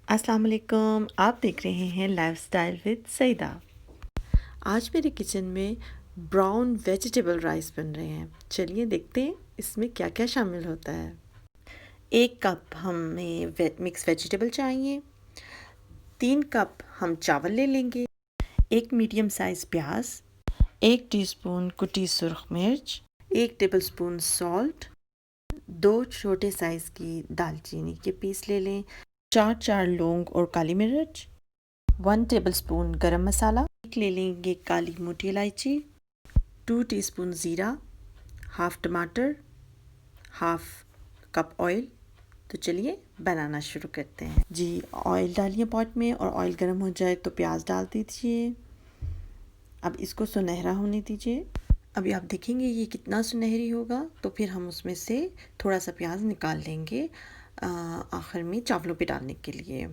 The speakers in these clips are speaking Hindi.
अस्सलाम वालेकुम। आप देख रहे हैं लाइफस्टाइल विद सईदा। आज मेरे किचन में ब्राउन वेजिटेबल राइस बन रहे हैं। चलिए देखते हैं इसमें क्या क्या शामिल होता है। 1 कप हमें मिक्स वेजिटेबल चाहिए। 3 कप हम चावल ले लेंगे। 1 मीडियम साइज़ प्याज, 1 टीस्पून कुटी सुरख मिर्च, 1 टेबलस्पून सॉल्ट, 2 छोटे साइज़ की दालचीनी के पीस ले लें, 4 लौंग और काली मिर्च, 1 टेबलस्पून गरम मसाला, एक ले लेंगे काली मोटी इलायची, 2 टीस्पून ज़ीरा, हाफ़ टमाटर, हाफ़ कप ऑयल। तो चलिए बनाना शुरू करते हैं। जी, ऑयल डालिए पॉट में और ऑयल गर्म हो जाए तो प्याज डाल दीजिए। अब इसको सुनहरा होने दीजिए। अभी आप देखेंगे ये कितना सुनहरी होगा तो फिर हम उसमें से थोड़ा सा प्याज निकाल लेंगे आखिर में चावलों पे डालने के लिए।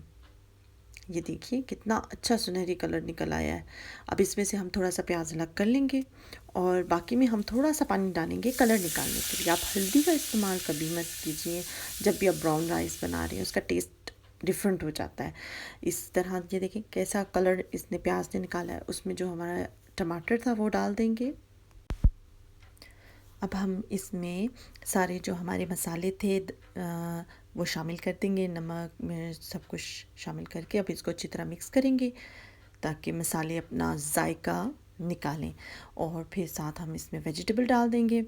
ये देखिए कितना अच्छा सुनहरी कलर निकल आया है। अब इसमें से हम थोड़ा सा प्याज अलग कर लेंगे और बाकी में हम थोड़ा सा पानी डालेंगे कलर निकालने के लिए। आप हल्दी का इस्तेमाल कभी मत कीजिए जब भी आप ब्राउन राइस बना रहे हैं, उसका टेस्ट डिफरेंट हो जाता है। इस तरह ये देखिए कैसा कलर इसने प्याज ने निकाला है। उसमें जो हमारा टमाटर था वो डाल देंगे। अब हम इसमें सारे जो हमारे मसाले थे वो शामिल कर देंगे। नमक मिर्च सब कुछ शामिल करके अब इसको अच्छी तरह मिक्स करेंगे ताकि मसाले अपना जायका निकालें। और फिर साथ हम इसमें वेजिटेबल डाल देंगे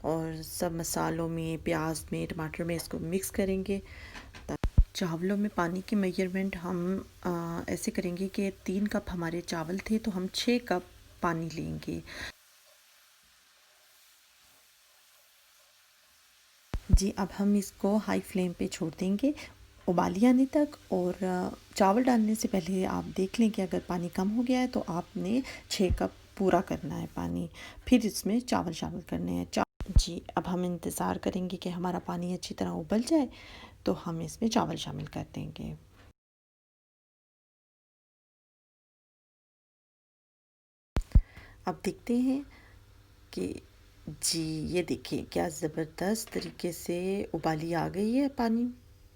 और सब मसालों में, प्याज में, टमाटर में इसको मिक्स करेंगे। चावलों में पानी की मेजरमेंट हम ऐसे करेंगे कि 3 कप हमारे चावल थे तो हम 6 कप पानी लेंगे। जी, अब हम इसको हाई फ्लेम पे छोड़ देंगे उबाली आने तक। और चावल डालने से पहले आप देख लें कि अगर पानी कम हो गया है तो आपने 6 कप पूरा करना है पानी, फिर इसमें चावल शामिल करने हैं। जी, अब हम इंतज़ार करेंगे कि हमारा पानी अच्छी तरह उबल जाए तो हम इसमें चावल शामिल कर देंगे। अब देखते हैं कि जी, ये देखिए क्या ज़बरदस्त तरीके से उबाली आ गई है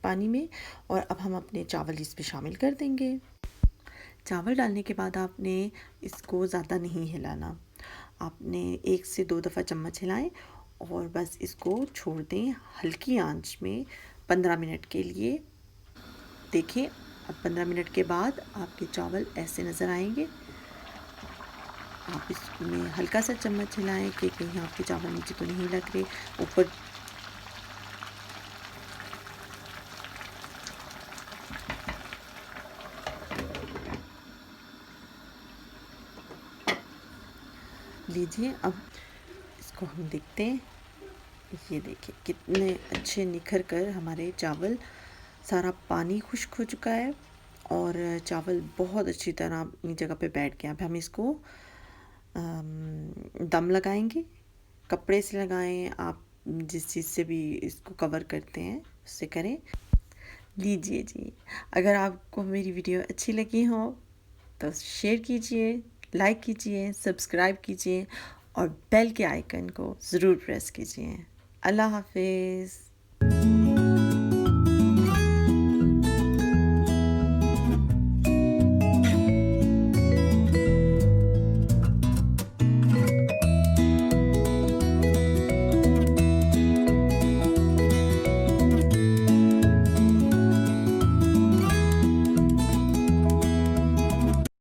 पानी में। और अब हम अपने चावल इस पे शामिल कर देंगे। चावल डालने के बाद आपने इसको ज़्यादा नहीं हिलाना। आपने 1 से 2 दफ़ा चम्मच हिलाएं और बस इसको छोड़ दें हल्की आंच में 15 मिनट के लिए। देखें, अब 15 मिनट के बाद आपके चावल ऐसे नज़र आएंगे। आप इसमें हल्का सा चम्मच हिलाएं कि कहीं आपके चावल नीचे तो नहीं लग रहे। ऊपर लीजिए। अब इसको हम देखते हैं। ये देखिए कितने अच्छे निखर कर हमारे चावल, सारा पानी खुश्क हो चुका है और चावल बहुत अच्छी तरह अपनी जगह पे बैठ गया। अब हम इसको दम लगाएंगे। कपड़े से लगाएं, आप जिस चीज़ से भी इसको कवर करते हैं उससे करें। लीजिए जी, अगर आपको मेरी वीडियो अच्छी लगी हो तो शेयर कीजिए, लाइक कीजिए, सब्सक्राइब कीजिए और बेल के आइकन को ज़रूर प्रेस कीजिए। अल्लाह हाफिज़।